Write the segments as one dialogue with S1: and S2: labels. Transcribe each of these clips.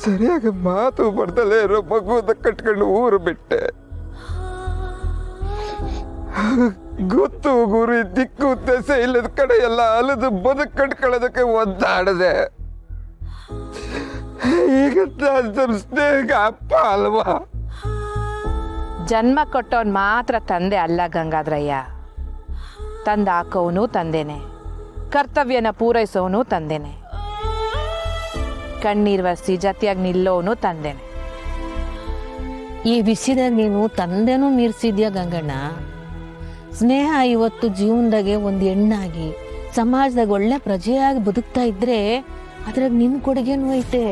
S1: ಸರಿಯಾಗಿ ಮಾತು ಬರ್ದಲೇ ಇರೋ ಮಗುವನ್ನ ಕಟ್ಕೊಂಡು ಊರು ಬಿಟ್ಟೆ. ಗೊತ್ತು ಗುರಿ ದಿಕ್ಕು ದೆಸೆ ಇಲ್ಲದ ಕಡೆ ಎಲ್ಲ ಅಲದು ಬದುಕು ಕಟ್ಕೊಳ್ಳೋದಕ್ಕೆ ಒದ್ದಾಡದೆ. ಈಗ ನಮ್ಮ ಸ್ನೇಹ ಅಪ್ಪ ಅಲ್ವಾ?
S2: ಜನ್ಮ ಕೊಟ್ಟವನ್ ಮಾತ್ರ ತಂದೆ ಅಲ್ಲ ಗಂಗಾಧರಯ್ಯ. ತಂದ ಹಾಕೋವನು ತಂದೆನೆ, ಕರ್ತವ್ಯನ ಪೂರೈಸೋನು ತಂದೆನೆ, ಕಣ್ಣೀರ್ ಒರೆಸಿ ಜೊತೆಯಾಗಿ ನಿಲ್ಲೋನು ತಂದೆನೆ.
S3: ಈ ವಿಷಯದಾಗ ನೀನು ತಂದೆನೂ ಮೀರಿಸಿದ್ಯಾ ಗಂಗಣ್ಣ. ಸ್ನೇಹ ಇವತ್ತು ಜೀವನದಾಗೆ ಒಂದು ಹೆಣ್ಣಾಗಿ ಸಮಾಜದಾಗ ಒಳ್ಳೆ ಪ್ರಜೆಯಾಗಿ ಬದುಕ್ತಾ ಇದ್ರೆ ಅದ್ರಾಗ ನಿನ್ ಕೊಡುಗೆನೂ ಐತೆ.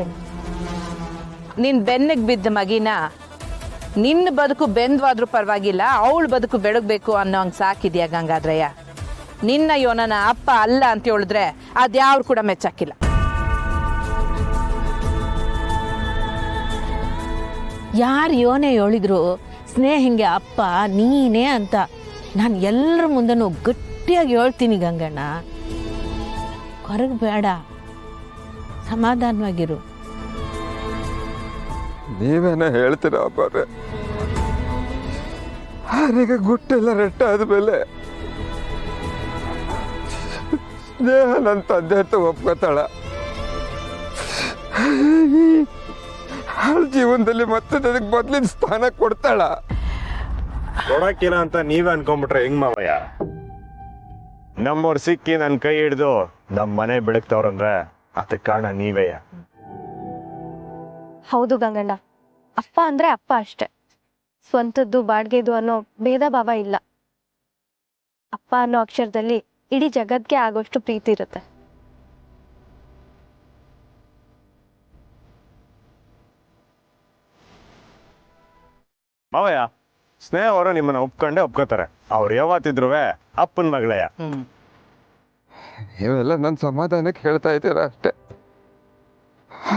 S2: ನಿನ್ ಬೆನ್ನಿಗೆ ಬಿದ್ದ ಮಗಿನ ನಿನ್ನ ಬದುಕು ಬೆಂದ್ವಾದ್ರೂ ಪರವಾಗಿಲ್ಲ, ಅವಳು ಬದುಕು ಬೆಳಗ್ಬೇಕು ಅನ್ನೋ ಹಂಗೆ ಸಾಕಿದ್ಯಾ ಗಂಗಾಧರಯ್ಯ. ನಿನ್ನ ಯೋನನ ಅಪ್ಪ ಅಲ್ಲ ಅಂತ ಹೇಳಿದ್ರೆ ಅದ್ಯಾವ್ರು ಕೂಡ ಮೆಚ್ಚಾಕಿಲ್ಲ.
S3: ಯಾರು ಯೋನೆ ಹೇಳಿದ್ರು ಸ್ನೇಹಿಂಗೆ ಅಪ್ಪ ನೀನೇ ಅಂತ ನಾನು ಎಲ್ಲರ ಮುಂದೆನೂ ಗಟ್ಟಿಯಾಗಿ ಹೇಳ್ತೀನಿ ಗಂಗಣ್ಣ. ಹೊರಗೆ ಬೇಡ, ಸಮಾಧಾನವಾಗಿರು.
S1: ನೀವೇನ ಹೇಳ್ತೀರ ಅಬ್ಬಾರೆ? ಆರೀಗ ಗುಟ್ಟೆಲ್ಲ ರೆಟ್ಟಾದ್ಮೇಲೆ ಸ್ನೇಹ ನನ್ನ ತಂದೆ ಅಂತ ಒಪ್ಕೋತಾಳ. ಅವಳ ಜೀವನದಲ್ಲಿ ಮತ್ತೆ ನನಗೆ ಮೊದಲಿನ ಸ್ಥಾನ ಕೊಡ್ತಾಳ.
S4: ಕೊಡಕ್ಕಿಲ್ಲ ಅಂತ ನೀವೇ ಅನ್ಕೊಂಡ್ಬಿಟ್ರೆ ಹೆಂಗ್ ಮಾವಯ್ಯ? ನಮ್ಮವ್ರು ಸಿಕ್ಕಿ ನನ್ನ ಕೈ ಹಿಡ್ದು ನಮ್ಮ ಮನೆ ಬೆಳಗ್ತವ್ರಂದ್ರೆ ಅದಕ್ಕೆ ಕಾರಣ ನೀವೇ.
S5: ಹೌದು ಗಂಗಣ್ಣ, ಅಪ್ಪ ಅಂದ್ರೆ ಅಪ್ಪ ಅಷ್ಟೆ. ಸ್ವಂತದ್ದು ಬಾಡ್ಗೆದು ಅನ್ನೋ ಭೇದ ಭಾವ ಇಲ್ಲ. ಅಪ್ಪ ಅನ್ನೋ ಅಕ್ಷರದಲ್ಲಿ ಇಡೀ ಜಗತ್ಗೆ ಆಗೋಷ್ಟು ಪ್ರೀತಿ ಇರುತ್ತೆ.
S4: ಮಾವಯ್ಯ, ಸ್ನೇಹ ಅವರು ನಿಮ್ಮನ್ನ ಒಪ್ಕೊಂಡೇ ಒಪ್ಕೋತಾರೆ. ಅವ್ರು ಯಾವತ್ತಿದ್ರು ಅಪ್ಪನ ಮಗಳಯ್ಯ.
S1: ನೀವೆಲ್ಲ ನನ್ನ ಸಮಾಧಾನಕ್ಕೆ ಹೇಳ್ತಾ ಇದ್ದೀರ ಅಷ್ಟೇ.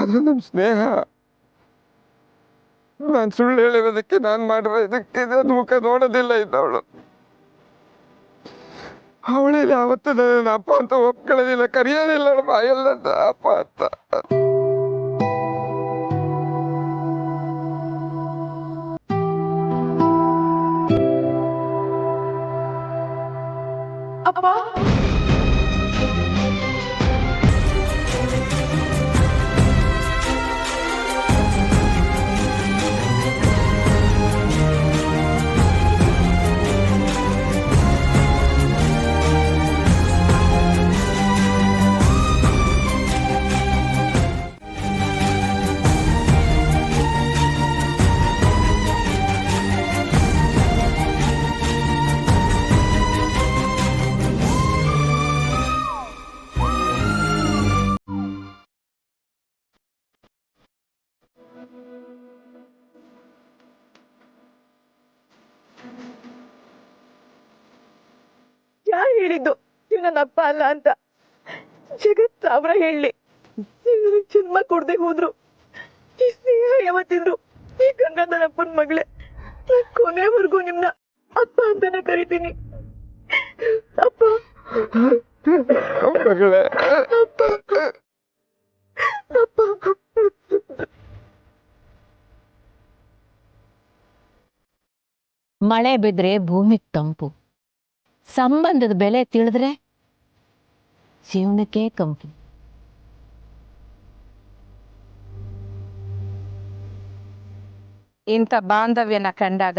S1: ಅದು ನಮ್ಮ ಸ್ನೇಹ. ನಾನು ಸುಳ್ಳು ಹೇಳಿರೋದಕ್ಕೆ, ನಾನು ಮಾಡಿರೋ ಇದಕ್ಕೆ ನನ್ನ ಮುಖ ನೋಡೋದಿಲ್ಲ ಇದ್ದವಳು. ಅವಳಲ್ಲಿ ಯಾವತ್ತೂ ನನ್ನ ಅಪ್ಪ ಅಂತ ಒಪ್ಕೊಳ್ಳೋದಿಲ್ಲ, ಕರೆಯೋದಿಲ್ಲ ಬಾಯಲ್ಲ ಅಪ್ಪ ಅಂತ.
S5: ಯಾರು ಹೇಳಿದ್ದು ನೀವು ನನ್ನ ಅಪ್ಪ ಅಲ್ಲ ಅಂತ? ಜಗತ್ ಸಾವಿರ ಹೇಳಿ ಜನ್ಮ ಕೊಡದೆ ಹೋದ್ರು ಈ ಸ್ನೇಹ ಯಾವತ್ತಿದ್ರು ಈ ಗಂಗಾಧರ ಅಪ್ಪನ ಮಗಳೇ. ಕೊನೆವರೆಗೂ ನಿಮ್ನ ಅಪ್ಪ ಅಂತಾನೆ ಕರಿತೀನಿ. ಅಪ್ಪ
S1: ಮಗಳೇ,
S5: ಅಪ್ಪ ಅಪ್ಪ.
S3: ಮಳೆ ಬಿದ್ರೆ ಭೂಮಿಗೆ ತಂಪು, ಸಂಬಂಧದ ಬೆಲೆ ತಿಳಿದ್ರೆ ಜೀವನಕ್ಕೆ ಕಂಪು.
S2: ಇಂಥ ಬಾಂಧವ್ಯನ ಕಂಡಾಗ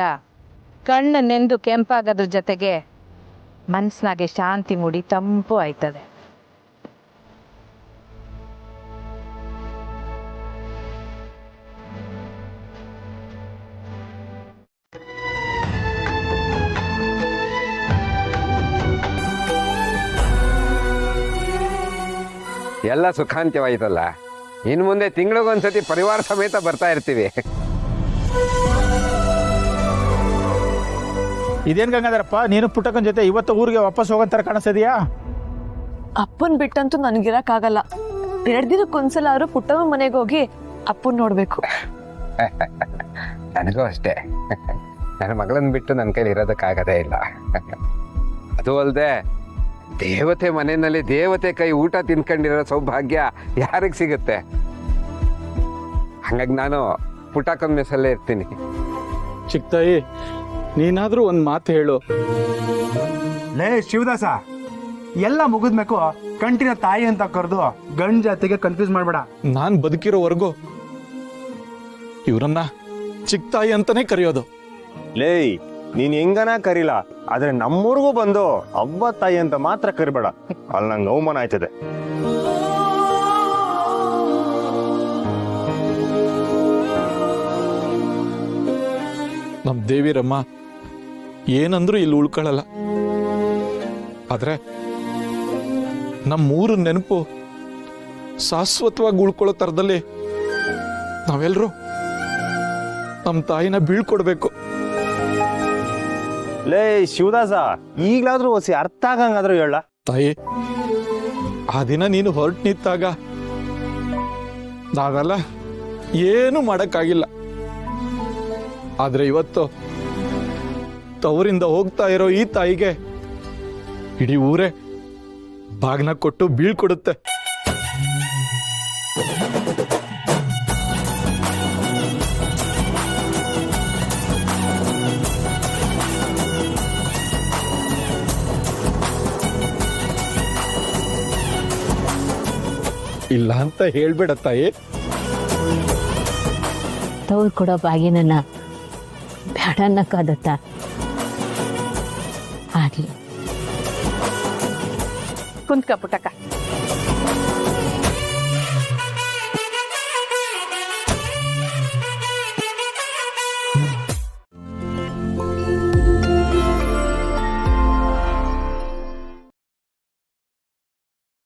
S2: ಕಣ್ಣು ನೆಂದು ಕೆಂಪಾಗೋದ್ರ ಜೊತೆಗೆ ಮನಸ್ಸಿನಾಗೆ ಶಾಂತಿ ಮೂಡಿ ತಂಪು ಆಯ್ತದೆ.
S1: ಎಲ್ಲ ಸುಖಾಂತ್ಯವಾಯ್ತಲ್ಲ. ಇನ್ನು ಮುಂದೆ ತಿಂಗಳಿಗೊಂದ್ಸತಿ ಪರಿವಾರ ಸಮೇತ ಬರ್ತಾ ಇರ್ತೀವಿ.
S6: ಇದೇನ್ ಗಂಗಾಧರಪ್ಪ, ನೀನು ಪುಟ್ಟಕ್ಕನ ಜೊತೆ ಇವತ್ತು ಊರಿಗೆ ವಾಪಸ್ ಹೋಗೋಂತರ ಕಾಣಿಸ್ತಿದ್ಯಾ?
S5: ಅಪ್ಪನ್ ಬಿಟ್ಟಂತೂ ನನ್ಗಿರಕ್ಕಾಗಲ್ಲ. 2 ದಿನಕ್ಕೊಂದ್ಸಲ ಅವರು ಪುಟ್ಟಮ್ಮ ಮನೆಗೆ ಹೋಗಿ ಅಪ್ಪನ್ ನೋಡ್ಬೇಕು.
S1: ನನಗೂ ಅಷ್ಟೇ. ನನ್ನ ಮಗಳನ್ನ ಬಿಟ್ಟು ನನ್ನ ಕೈಲಿ ಇರೋದಕ್ಕಾಗದೇ ಇಲ್ಲ. ಅದು ಅಲ್ಲದೆ ದೇವತೆ ಮನೆಯಲ್ಲಿ ದೇವತೆ ಕೈ ಊಟ ತಿನ್ಕೊಂಡಿರೋ ಸೌಭಾಗ್ಯ ಯಾರಿಗೆ ಸಿಗುತ್ತೆ? ಹಂಗಾಗಿ ನಾನು ಪುಟಾಕನ್ ಮೆಸಲ್ಲೇ ಇರ್ತೀನಿ.
S7: ಚಿಕ್ಕತಾಯಿ ನೀನಾದ್ರೂ ಒಂದು ಮಾತು ಹೇಳು.
S6: ಲೇ ಶಿವದಾಸ, ಎಲ್ಲ ಮುಗಿದ್ಮೇಕು ಕಂಟಿನ ತಾಯಿ ಅಂತ ಕರೆದು ಗಂಡ್ ಜಾತಿಗೆ ಕನ್ಫ್ಯೂಸ್ ಮಾಡ್ಬೇಡ.
S7: ನಾನು ಬದುಕಿರೋವರೆಗೂ ಇವರನ್ನ ಚಿಕ್ಕತಾಯಿ ಅಂತಾನೆ ಕರೆಯೋದು.
S4: ಲೇ ನೀನ್ ಹೆಂಗನ ಕರೀಲ, ಆದ್ರೆ ನಮ್ಮೂರ್ಗೂ ಬಂದು ಅವ್ವ ತಾಯಿ ಅಂತ ಮಾತ್ರ ಕರಿಬೇಡ, ಅಲ್ಲಿ ನಂಗೆ ಅವಮಾನ ಆಯ್ತದೆ.
S7: ನಮ್ ದೇವಿರಮ್ಮ ಏನಂದ್ರೂ ಇಲ್ಲಿ ಉಳ್ಕೊಳ್ಳಲ್ಲ. ಆದ್ರೆ ನಮ್ಮೂರ ನೆನಪು ಶಾಶ್ವತವಾಗಿ ಉಳ್ಕೊಳ್ಳೋ ಥರದಲ್ಲಿ ನಾವೆಲ್ಲರೂ ನಮ್ಮ ತಾಯಿನ ಬೀಳ್ಕೊಡ್ಬೇಕು.
S4: ಲೇ ಶಿವದಾಸ, ಈಗ್ಲಾದ್ರೂ ಹೊಸಿ ಅರ್ಥ ಆಗಂಗಾದ್ರೂ ಹೇಳ.
S7: ತಾಯಿ, ಆ ದಿನ ನೀನು ಹೊರಟು ನಿಂತಾಗ ನಾವೆಲ್ಲ ಏನು ಮಾಡಕ್ಕಾಗಿಲ್ಲ. ಆದ್ರೆ ಇವತ್ತು ತವರಿಂದ ಹೋಗ್ತಾ ಇರೋ ಈ ತಾಯಿಗೆ ಇಡೀ ಊರೇ ಬಾಗ್ನ ಕೊಟ್ಟು ಬೀಳ್ಕೊಡುತ್ತೆ. ಇಲ್ಲ ಅಂತ ಹೇಳ್ಬೇಡ ತಾಯಿ.
S3: ತವ್ರು ಕೊಡೋ ಬಾಗಿನನ್ನ ಬೇಡ ಅನ್ನಕ್ಕಾದತ್ತ. ಆಗ್ಲಿ
S2: ಕುಂತ್ಕ ಪುಟಕ.